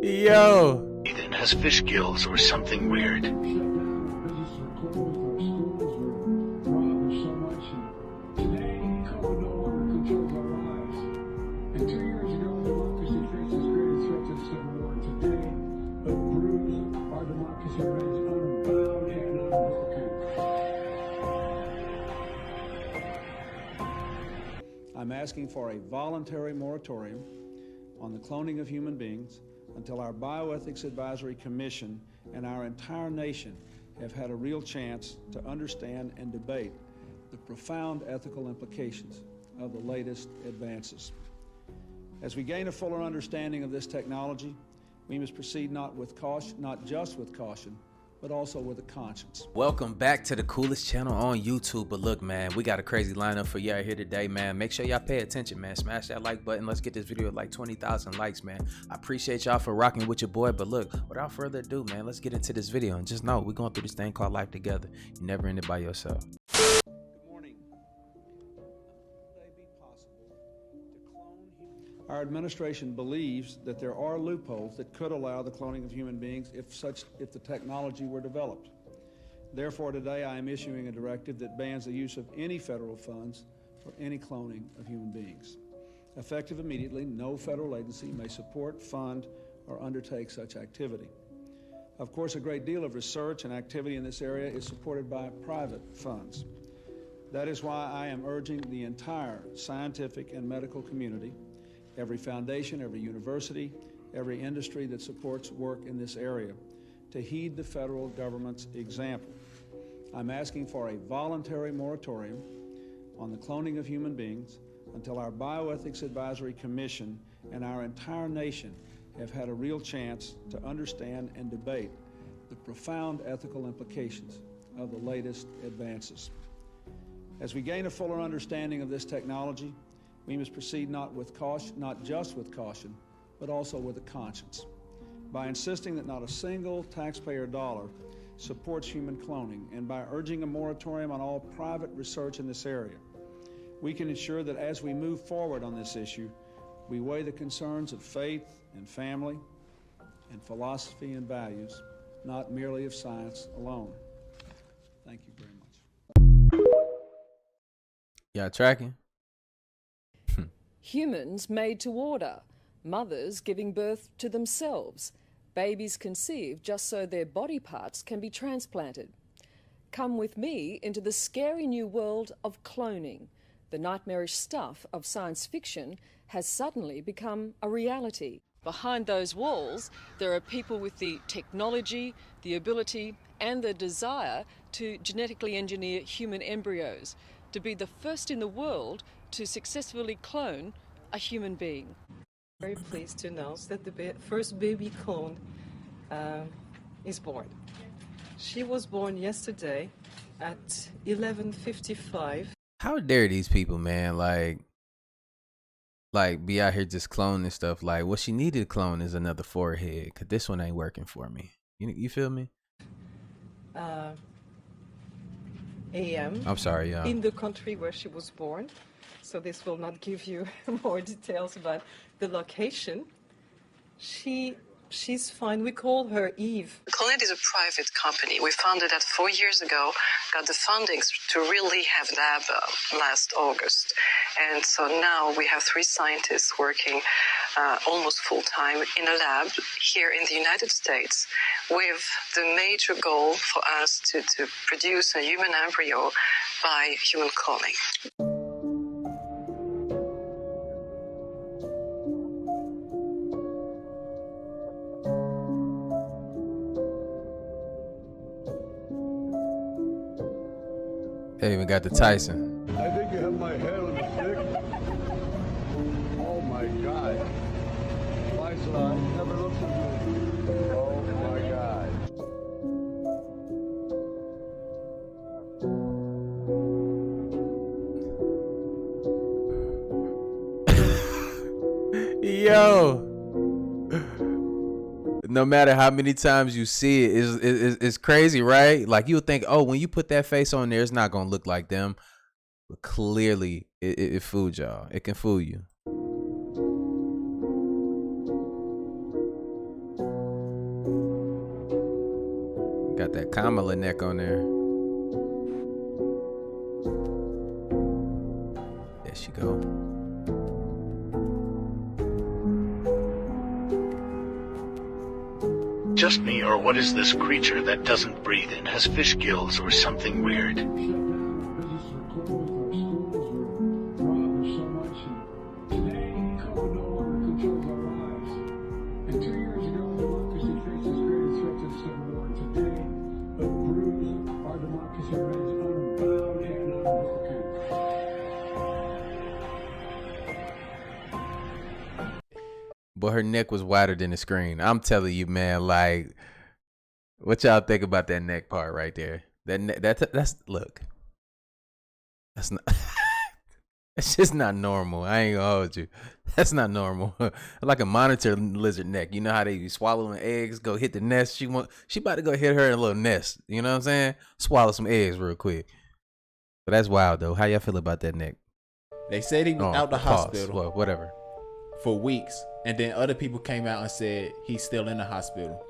Yo. Ethan has fish gills or something weird. I'm asking for a voluntary moratorium on the cloning of human beings until our Bioethics Advisory Commission and our entire nation have had a real chance to understand and debate the profound ethical implications of the latest advances. As we gain a fuller understanding of this technology, we must proceed not just with caution, but also with a conscience. Welcome back to the coolest channel on YouTube. But look, man, we got a crazy lineup for y'all here today, man. Make sure y'all pay attention, man. Smash that like button. Let's get this video like 20,000 likes, man. I appreciate y'all for rocking with your boy. But look, without further ado, man, let's get into this video. And just know, we're going through this thing called life together. You're never in it by yourself. Good morning. Would it be possible to clone humans? Our administration believes that there are loopholes that could allow the cloning of human beings if the technology were developed. Therefore, today I am issuing a directive that bans the use of any federal funds for any cloning of human beings. Effective immediately, no federal agency may support, fund, or undertake such activity. Of course, a great deal of research and activity in this area is supported by private funds. That is why I am urging the entire scientific and medical community, every foundation, every university, every industry that supports work in this area, to heed the federal government's example. I'm asking for a voluntary moratorium on the cloning of human beings until our Bioethics Advisory Commission and our entire nation have had a real chance to understand and debate the profound ethical implications of the latest advances. As we gain a fuller understanding of this technology, we must proceed not just with caution, but also with a conscience. By insisting that not a single taxpayer dollar supports human cloning, and by urging a moratorium on all private research in this area, we can ensure that as we move forward on this issue, we weigh the concerns of faith and family and philosophy and values, not merely of science alone. Thank you very much. Y'all tracking? Humans made to order, mothers giving birth to themselves, babies conceived just so their body parts can be transplanted. Come with me into the scary new world of cloning. The nightmarish stuff of science fiction has suddenly become a reality. Behind those walls, there are people with the technology, the ability and the desire to genetically engineer human embryos, to be the first in the world to successfully clone a human being. Very pleased to announce that the first baby clone is born. She was born yesterday at 11:55. How dare these people, man? Like be out here just cloning stuff. Like what she needed to clone is another forehead, cause this one ain't working for me. You feel me? A.M. I'm sorry, y'all. In the country where she was born. So this will not give you more details about the location. She's fine. We call her Eve. Clonaid is a private company. We founded that 4 years ago, got the funding to really have lab last August. And so now we have 3 scientists working almost full-time in a lab here in the United States with the major goal for us to produce a human embryo by human cloning. They even got the Tyson. I think you have my head on the stick. Oh my God. My son never looks at me. Oh my God. Yo. No matter how many times you see it, it's crazy, right? Like you would think, oh, when you put that face on there, it's not gonna look like them. But clearly, it fooled y'all. It can fool you. Got that Kamala neck on there. There she go. Just me, or what is this creature that doesn't breathe and has fish gills or something weird? But her neck was wider than the screen. I'm telling you, man, like, what y'all think about that neck part right there? That's look. That's not it's just not normal. I ain't gonna hold you. That's not normal. Like a monitor lizard neck. You know how they be swallowing eggs, go hit the nest. She about to go hit her in a little nest. You know what I'm saying? Swallow some eggs real quick. But that's wild though. How y'all feel about that neck? They said he was out the hospital. Well, whatever. For weeks. And then other people came out and said he's still in the hospital.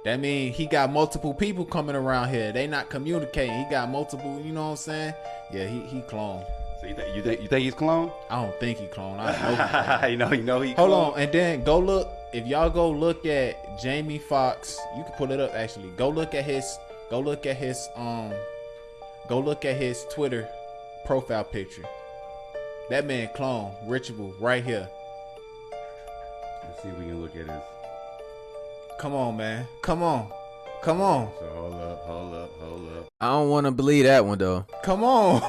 That means he got multiple people coming around here. They not communicating. He got multiple, you know what I'm saying? Yeah, he cloned. So you think he's cloned? I don't think he cloned. I know. you know he. Hold cloned? on, and then go look. If y'all go look at Jamie Foxx, you can pull it up actually. Go look at his Twitter profile picture. That man clone Ritual right here. Let's see if we can look at his. Come on, man. Come on. So hold up. I don't want to believe that one though. Come on.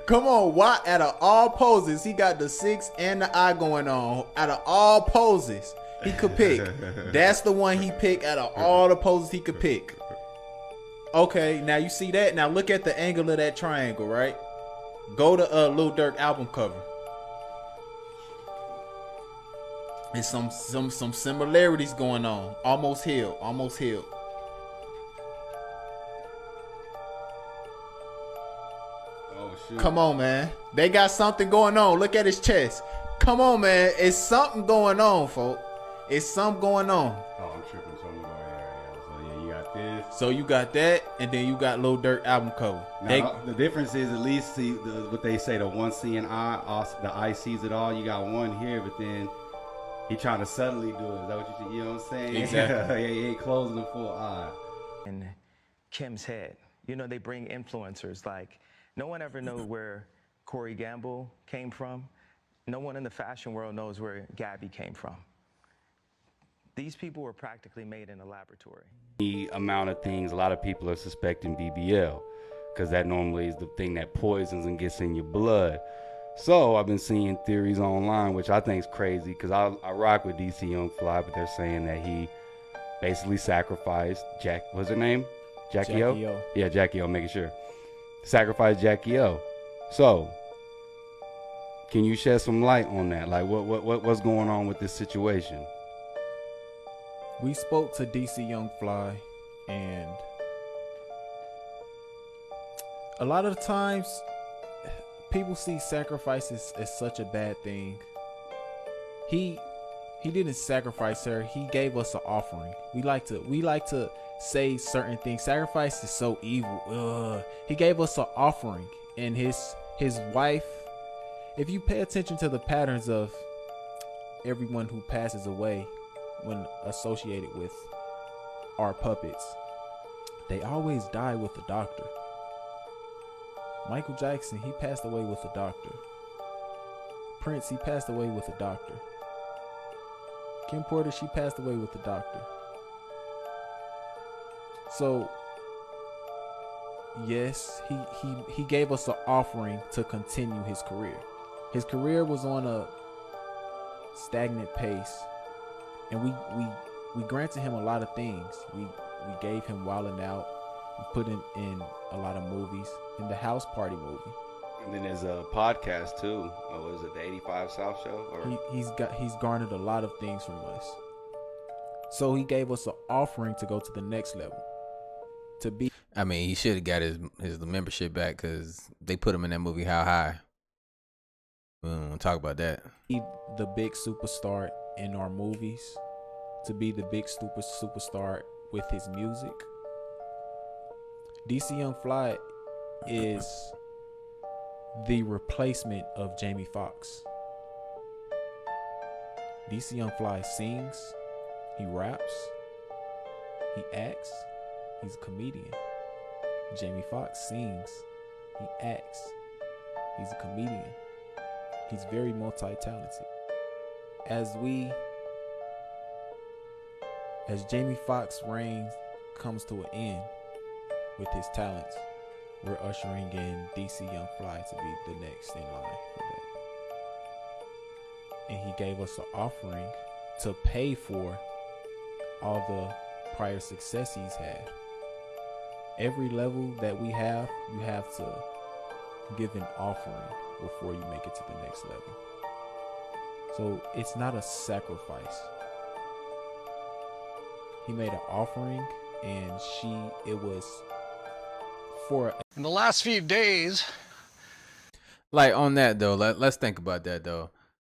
Come on. Why out of all poses, he got the 6 and the eye going on. Out of all poses he could pick. That's the one he picked out of all the poses he could pick. Okay, now you see that? Now look at the angle of that triangle, right? Go to Lil Durk album cover. There's some similarities going on. Almost healed. Oh shoot. Come on, man. They got something going on. Look at his chest. Come on, man. It's something going on, folks. It's something going on. Oh, I'm tripping. So I'm going so yeah, you got this. So you got that, and then you got Lil Durk album cover. Now, the difference is at least what they say, the one seeing eye, the eye sees it all. You got one here, but then he trying to subtly do it. Is that what you know what I'm saying? Exactly. Yeah, he ain't closing the full eye. In Kim's head, you know, they bring influencers like, no one ever knows where Corey Gamble came from. No one in the fashion world knows where Gabby came from. These people were practically made in a laboratory. The amount of things, a lot of people are suspecting BBL because that normally is the thing that poisons and gets in your blood. So I've been seeing theories online, which I think is crazy because I rock with DC Young Fly, but they're saying that he basically sacrificed what's her name? Jackie O? Yeah, Jackie O, making sure. Sacrificed Jackie O. So, can you shed some light on that? Like, what's going on with this situation? We spoke to DC Young Fly, and a lot of the times people see sacrifices as such a bad thing. He didn't sacrifice her. He gave us an offering. We like to say certain things. Sacrifice is so evil. Ugh. He gave us an offering, and his wife. If you pay attention to the patterns of everyone who passes away when associated with our puppets, they always die with the doctor. Michael Jackson, he passed away with a doctor. Prince, he passed away with a doctor. Kim Porter, she passed away with a doctor. So, yes, he gave us an offering to continue his career. His career was on a stagnant pace, and we granted him a lot of things. We gave him Wildin' Out. We put him in a lot of movies, in the House Party movie. And then there's a podcast too. What is it, the 85 South Show? Or? He's garnered a lot of things from us. So he gave us an offering to go to the next level. To be. I mean, he should have got his membership back because they put him in that movie How High. We don't want to talk about that. Be the big superstar in our movies. To be the big superstar with his music. DC Young Fly is the replacement of Jamie Foxx. DC Young Fly sings, he raps, he acts, he's a comedian. Jamie Foxx sings, he acts, he's a comedian. He's very multi-talented. As Jamie Foxx's reign comes to an end with his talents, we're ushering in DC Young Fly to be the next in line for that. And he gave us an offering to pay for all the prior success he's had. Every level that we have, you have to give an offering before you make it to the next level. So it's not a sacrifice. He made an offering, and it was for. In the last few days, like on that though, let's think about that though.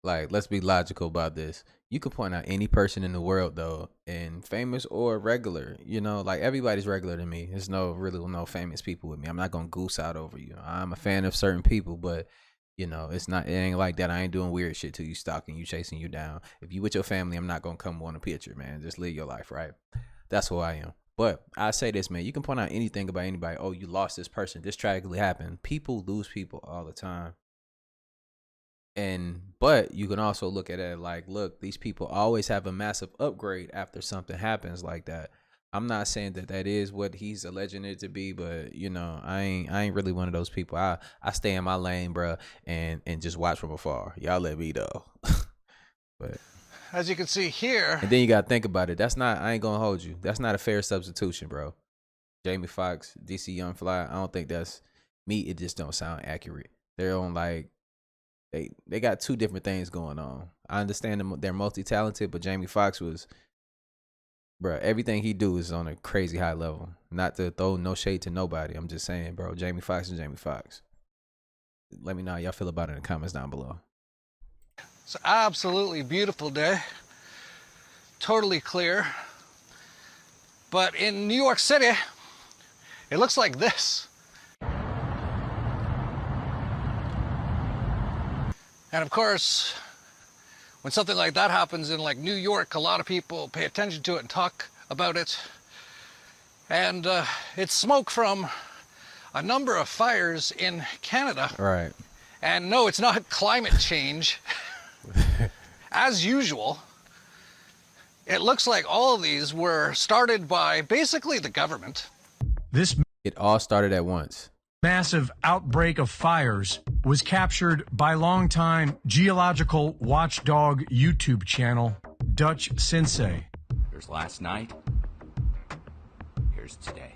Like, let's be logical about this. You could point out any person in the world though, and famous or regular, like everybody's regular to me. There's no famous people with me. I'm not gonna goose out over you. I'm a fan of certain people, but it ain't like that. I ain't doing weird shit to you, stalking you, chasing you down. If you with your family, I'm not gonna come want a picture, man. Just live your life, right? That's who I am. But I say this, man, you can point out anything about anybody. Oh, you lost this person. This tragically happened. People lose people all the time. But you can also look at it like, look, these people always have a massive upgrade after something happens like that. I'm not saying that is what he's alleging it to be, but I ain't really one of those people. I stay in my lane, bro, and just watch from afar. Y'all let me though. But as you can see here, and then you gotta think about it. I ain't gonna hold you. That's not a fair substitution, bro. Jamie Foxx, DC Young Fly. I don't think that's me. It just don't sound accurate. They're on like. They got two different things going on. I understand they're multi-talented, but Jamie Foxx was, bro, everything he do is on a crazy high level. Not to throw no shade to nobody. I'm just saying, bro, Jamie Foxx and Jamie Foxx. Let me know how y'all feel about it in the comments down below. it's an absolutely beautiful day. Totally clear. But in New York City, it looks like this. And of course, when something like that happens in like New York, a lot of people pay attention to it and talk about it. And it's smoke from a number of fires in Canada. Right. And no, it's not climate change. As usual, it looks like all of these were started by basically the government. It all started at once. Massive outbreak of fires was captured by longtime geological watchdog YouTube channel, Dutch Sensei. Here's last night. Here's today.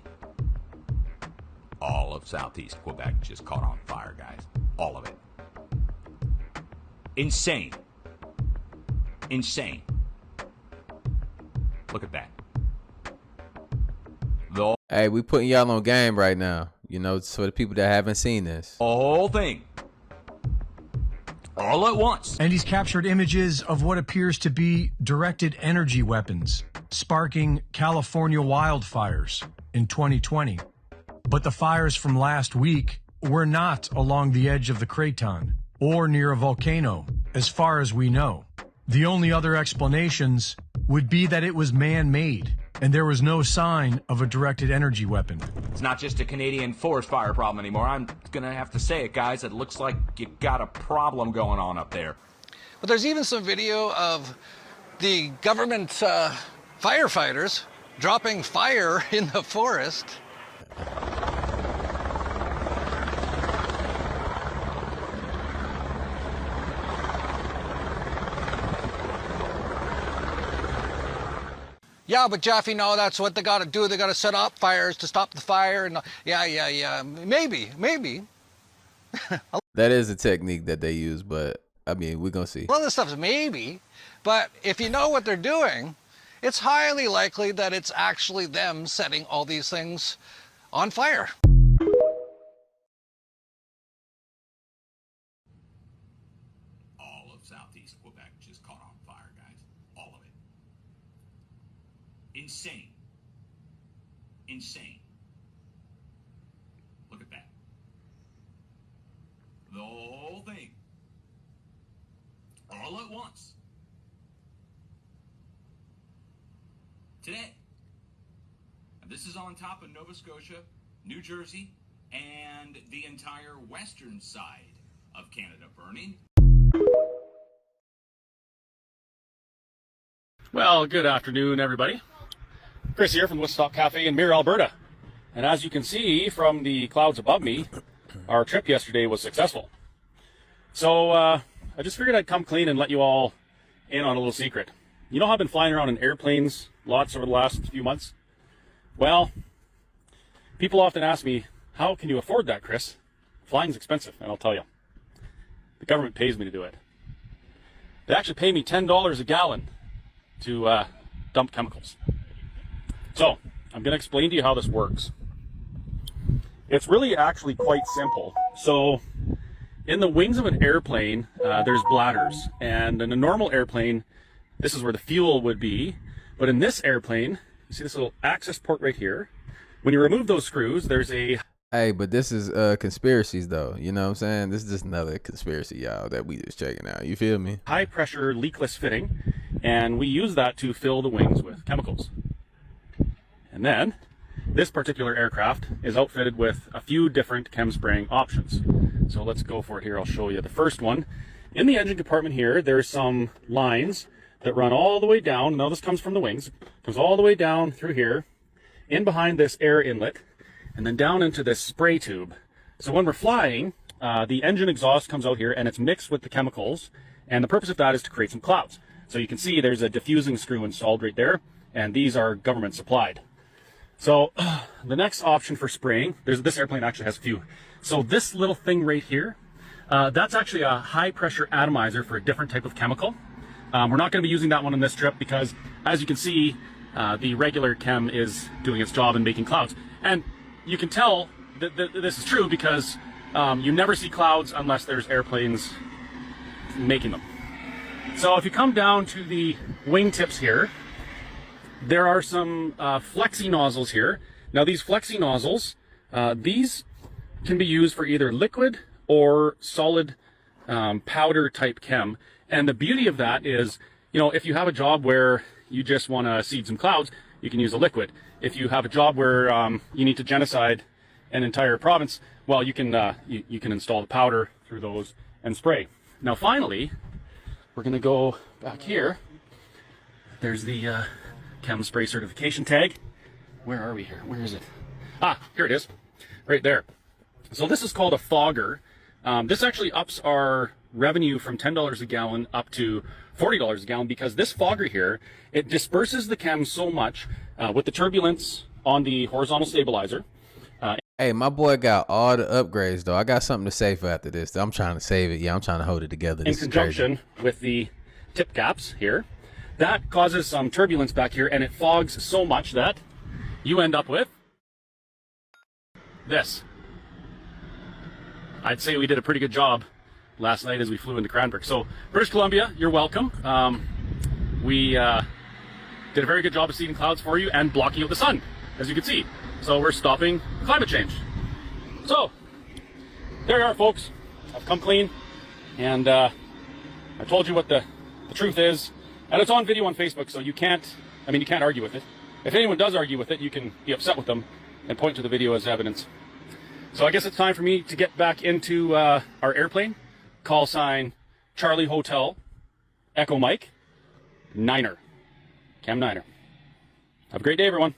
All of southeast Quebec just caught on fire, guys. All of it. Insane. Insane. Look at that. Hey, we putting y'all on game right now. For the people that haven't seen this. The whole thing. All at once. And he's captured images of what appears to be directed energy weapons, sparking California wildfires in 2020. But the fires from last week were not along the edge of the Craton or near a volcano, as far as we know. The only other explanations would be that it was man-made, and there was no sign of a directed energy weapon. It's not just a Canadian forest fire problem anymore. I'm gonna have to say it, guys. It looks like you got a problem going on up there. But there's even some video of the government firefighters dropping fire in the forest. Yeah, but Jeffy, no, that's what they got to do. They got to set up fires to stop the fire. And yeah. Maybe. That is a technique that they use, but I mean, we're gonna see. Well, this stuff's maybe, but if you know what they're doing, it's highly likely that it's actually them setting all these things on fire. All of southeast Quebec just caught on fire, guys. All of it. Insane. Insane. today. Now, this is on top of Nova Scotia, New Jersey, and the entire western side of Canada burning. Well, good afternoon, everybody. Chris here from the Woodstock Cafe in Mirror, Alberta. And as you can see from the clouds above me, our trip yesterday was successful. So I just figured I'd come clean and let you all in on a little secret. You know how I've been flying around in airplanes lots over the last few months? Well, people often ask me, how can you afford that, Chris? Flying's expensive, and I'll tell you. The government pays me to do it. They actually pay me $10 a gallon to dump chemicals. So, I'm going to explain to you how this works. It's really actually quite simple. So, in the wings of an airplane, there's bladders. And in a normal airplane, this is where the fuel would be. But in this airplane, you see this little access port right here. When you remove those screws, there's a... Hey, but this is conspiracies, though. You know what I'm saying? This is just another conspiracy, y'all, that we just checking out. You feel me? High pressure leakless fitting, and we use that to fill the wings with chemicals. And then this particular aircraft is outfitted with a few different chem spraying options. So let's go for it here. I'll show you the first one. In the engine compartment here, there's some lines that run all the way down. Now this comes from the wings, comes all the way down through here, in behind this air inlet, and then down into this spray tube. So when we're flying, the engine exhaust comes out here and it's mixed with the chemicals, and the purpose of that is to create some clouds. So you can see there's a diffusing screw installed right there, and these are government supplied. So the next option for spraying, this airplane actually has a few. So this little thing right here, that's actually a high pressure atomizer for a different type of chemical. We're not going to be using that one on this trip because, as you can see, the regular chem is doing its job and making clouds. And you can tell that this is true because you never see clouds unless there's airplanes making them. So if you come down to the wingtips here, there are some flexi nozzles here. Now these flexi nozzles, these can be used for either liquid or solid powder type chem. And the beauty of that is, you know, if you have a job where you just want to seed some clouds, you can use a liquid. If you have a job where you need to genocide an entire province, well, you can install the powder through those and spray. Now finally, we're going to go back here. There's the chem spray certification tag. Where are we here? Where is it? Ah, here it is, right there. So this is called a fogger. This actually ups our revenue from $10 a gallon up to $40 a gallon because this fogger here, it disperses the chem so much with the turbulence on the horizontal stabilizer. Hey, my boy got all the upgrades, though. I got something to say for after this. I'm trying to save it. Yeah, I'm trying to hold it together. In conjunction with the tip caps here, that causes some turbulence back here, and it fogs so much that you end up with this. I'd say we did a pretty good job last night as we flew into Cranbrook. So, British Columbia, you're welcome. We did a very good job of seeding clouds for you and blocking out the sun, as you can see. So we're stopping climate change. So, there you are, folks. I've come clean, and I told you what the truth is. And it's on video on Facebook, so you can't argue with it. If anyone does argue with it, you can be upset with them and point to the video as evidence. So I guess it's time for me to get back into our airplane. Call sign Charlie Hotel, Echo Mike, Niner. Cam Niner. Have a great day, everyone.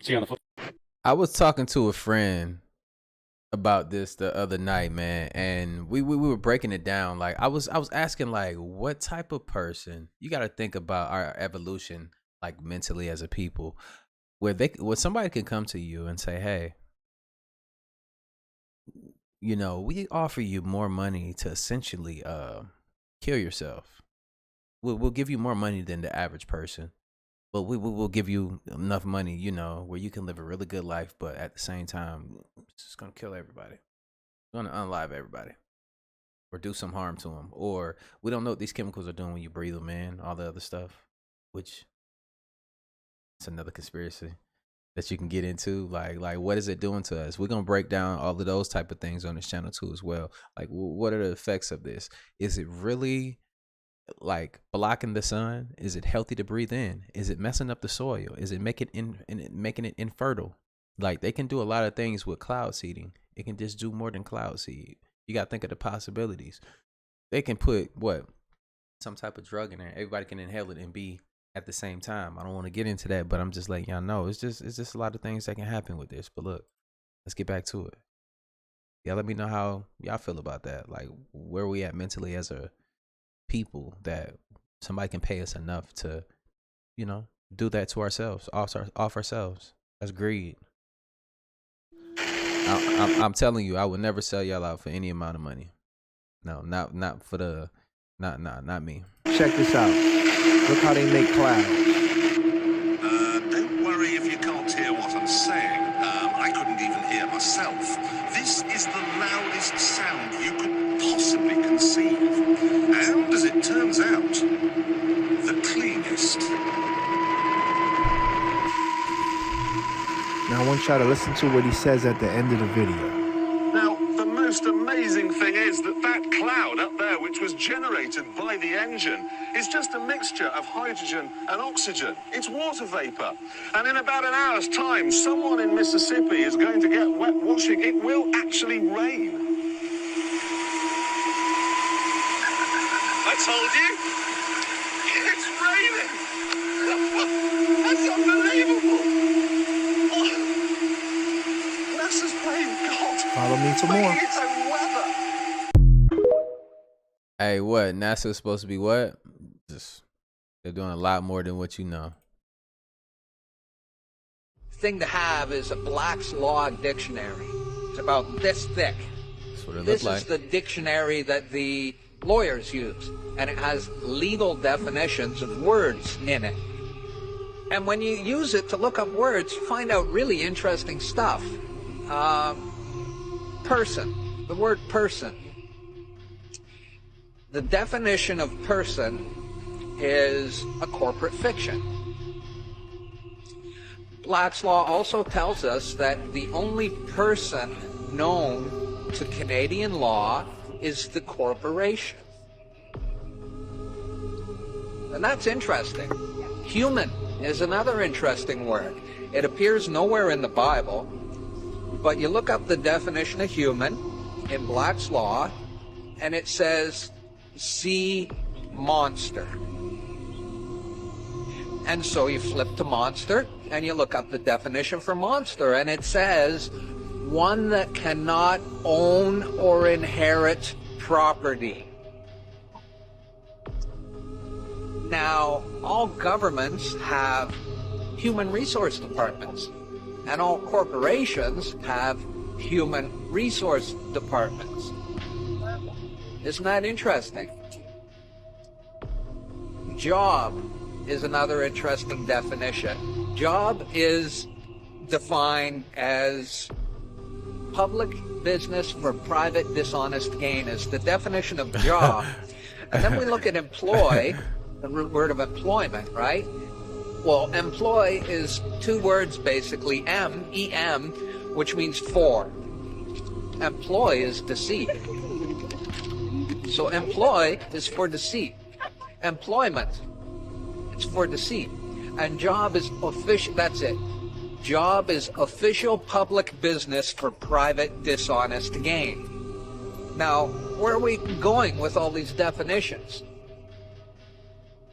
See you on the flip. I was talking to a friend about this the other night, man, and we were breaking it down. Like I was asking, like, what type of person, you got to think about our evolution, like mentally as a people, where somebody can come to you and say, hey, you know, we offer you more money to essentially kill yourself. We'll give you more money than the average person, but we will give you enough money, you know, where you can live a really good life, but at the same time, it's just gonna kill everybody. It's gonna unalive everybody, or do some harm to them, or we don't know what these chemicals are doing when you breathe them in, all the other stuff, which it's another conspiracy that you can get into. Like what is it doing to us? We're gonna break down all of those type of things on this channel too as well. Like, what are the effects of this? Is it really like blocking the sun? Is it healthy to breathe in? Is it messing up the soil? Is it making it infertile? Like, they can do a lot of things with cloud seeding. It can just do more than cloud seed. You got to think of the possibilities. They can put some type of drug in there. Everybody can inhale it and be at the same time. I don't want to get into that, but I'm just letting y'all know it's just a lot of things that can happen with this. But look, let's get back to it. Yeah, let me know how y'all feel about that. Like, where we at mentally as a people that somebody can pay us enough to, do that to ourselves, off ourselves. That's greed. I'm telling you, I would never sell y'all out for any amount of money. No, not for the, not me. Check this out. Look how they make clouds. Don't worry if you can't hear what I'm saying. I couldn't even hear myself. This is the loudest sound you could possibly conceive. And as it turns out, the cleanest. Now I want y'all to listen to what he says at the end of the video. Now, the most amazing thing is that cloud up there, which was generated by the engine, is just a mixture of hydrogen and oxygen. It's water vapor. And in about an hour's time, someone in Mississippi is going to get wet washing. It will actually rain. I told you. It's raining. That's unbelievable. NASA's playing God. Follow me for more. It's a weather. Hey, what? NASA's supposed to be what? They're doing a lot more than what you know. Thing to have is a Black's Law dictionary. It's about this thick. That's what it This looks is like. the dictionary that the lawyers use, and it has legal definitions of words in it. And when you use it to look up words, you find out really interesting stuff. Person. The word person. The definition of person is a corporate fiction. Black's Law also tells us that the only person known to Canadian law is the corporation. And that's interesting. Human is another interesting word. It appears nowhere in the Bible, but you look up the definition of human in Black's Law, and it says sea monster. And so you flip to monster, and you look up the definition for monster, and it says one that cannot own or inherit property. Now, all governments have human resource departments, and all corporations have human resource departments. Isn't that interesting? Job is another interesting definition. Job is defined as public business for private dishonest gain is the definition of job. And then we look at employ, the root word of employment, right? Well, employ is two words basically, E-M, which means for. Employ is deceit. So employ is for deceit. Employment, it's for deceit. And job is official, that's it. Job is official public business for private dishonest gain. Now, where are we going with all these definitions?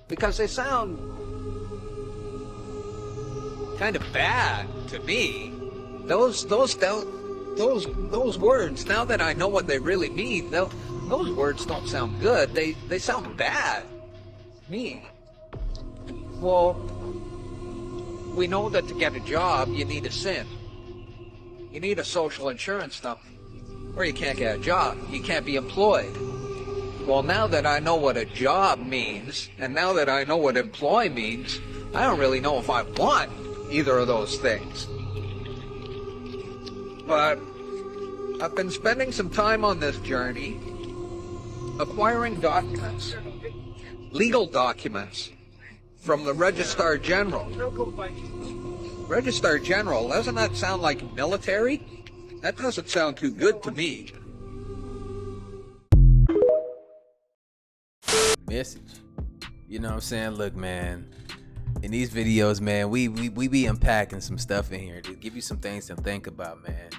Because they sound kind of bad to me. Those words, now that I know what they really mean, those words don't sound good. They sound bad. Me. Well, we know that to get a job, you need a SIN. You need a social insurance number, or you can't get a job. You can't be employed. Well, now that I know what a job means, and now that I know what employ means, I don't really know if I want either of those things. But I've been spending some time on this journey, acquiring documents, legal documents, from the Registrar General. Registrar General, doesn't that sound like military? That doesn't sound too good to me. message. You know what I'm saying? Look, man, in these videos, man, we be unpacking some stuff in here to give you some things to think about, man.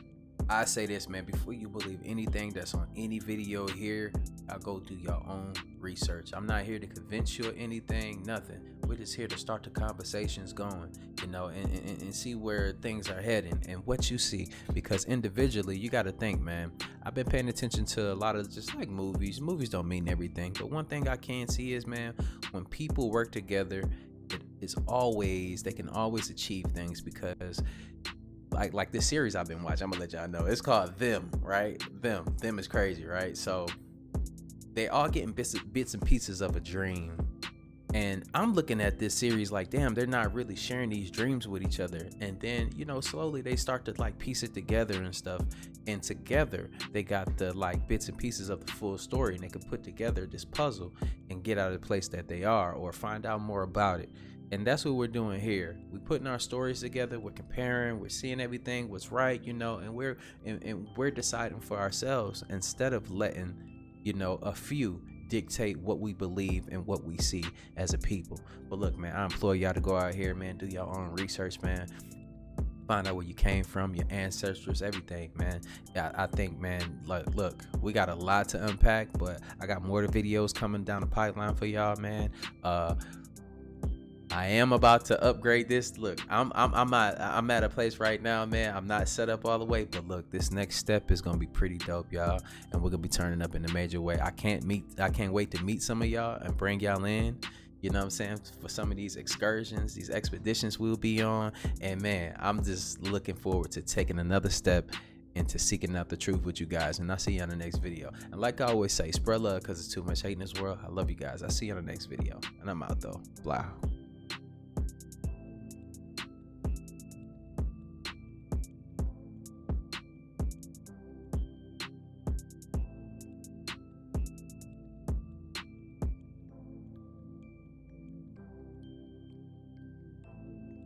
I say this, man, before you believe anything that's on any video here, I'll go do your own research. I'm not here to convince you of anything, nothing. We're just here to start the conversations going, you know, and see where things are heading and what you see. Because individually, you got to think, man. I've been paying attention to a lot of just like movies. Movies don't mean everything, but one thing I can see is, man, when people work together, they can always achieve things. Because like this series I've been watching, I'm gonna let y'all know, it's called Them, right? Them is crazy, right? So they all getting bits and pieces of a dream, and I'm looking at this series like, damn, they're not really sharing these dreams with each other. And then, you know, slowly they start to like piece it together and stuff, and together they got the like bits and pieces of the full story, and they can put together this puzzle and get out of the place that they are, or find out more about it. And that's what we're doing here. We're putting our stories together. We're comparing. We're seeing everything, what's right, you know, and we're deciding for ourselves instead of letting, you know, a few dictate what we believe and what we see as a people. But look, man, I implore y'all to go out here, man, do your own research, man. Find out where you came from, your ancestors, everything, man. I think, man, like, look, we got a lot to unpack, but I got more videos coming down the pipeline for y'all, man. I am about to upgrade this. Look, I'm at a place right now, man. I'm not set up all the way, but look, this next step is gonna be pretty dope, y'all, and we're gonna be turning up in a major way. I can't wait to meet some of y'all and bring y'all in. You know what I'm saying? For some of these excursions, these expeditions we'll be on, and man, I'm just looking forward to taking another step into seeking out the truth with you guys. And I'll see you on the next video. And like I always say, spread love, because it's too much hate in this world. I love you guys. I'll see you on the next video, and I'm out though. Blah.